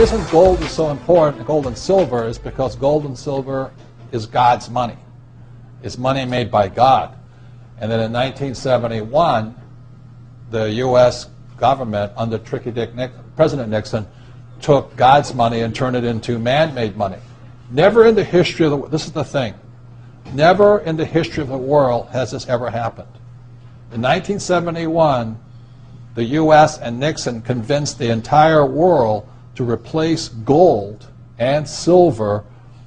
reason gold is so important, gold and silver, is because gold and silver is God's money. It's money made by God. And then in 1971, the U.S. government, under President Nixon, took God's money and turned it into man-made money. Never in the history of the world, this is the thing, never in the history of the world has this ever happened. In 1971, the U.S. and Nixon convinced the entire world to replace gold and silver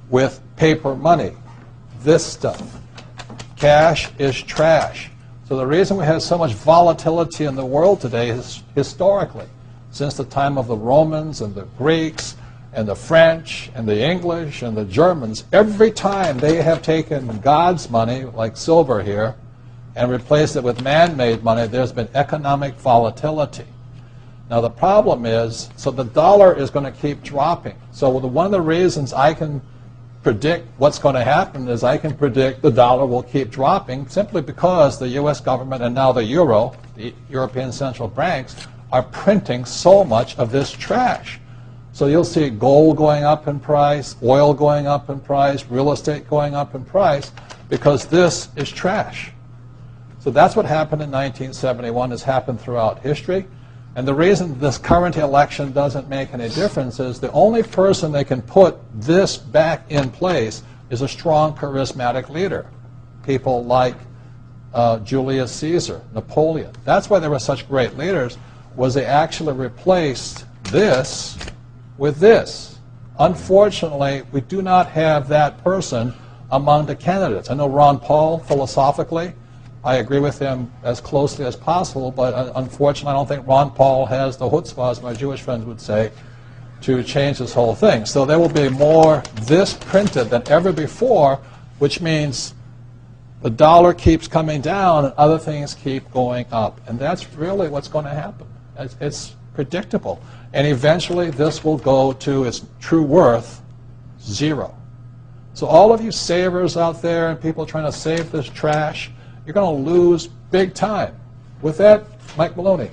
with paper money. This stuff. Cash is trash. So the reason we have so much volatility in the world today is historically, since the time of the Romans and the Greeks and the French and the English and the Germans, every time they have taken God's money, like silver here, and replaced it with man-made money, there's been economic volatility. Now the problem is, so the dollar is going to keep dropping. So one of the reasons I can predict what's going to happen is I can predict the dollar will keep dropping simply because the U.S. government and now the euro, the European central banks, are printing so much of this trash. So you'll see gold going up in price, oil going up in price, real estate going up in price, because this is trash. So that's what happened in 1971, has happened throughout history. And the reason this current election doesn't make any difference is the only person they can put this back in place is a strong, charismatic leader. People like Julius Caesar, Napoleon. That's why they were such great leaders, was they actually replaced this with this. Unfortunately, we do not have that person among the candidates. I know Ron Paul, philosophically, I agree with him as closely as possible, but unfortunately I don't think Ron Paul has the chutzpah, as my Jewish friends would say, to change this whole thing. So there will be more this printed than ever before, which means the dollar keeps coming down and other things keep going up. And that's really what's going to happen. It's predictable. And eventually this will go to its true worth, zero. So all of you savers out there and people trying to save this trash, you're going to lose big time. With that, Mike Maloney.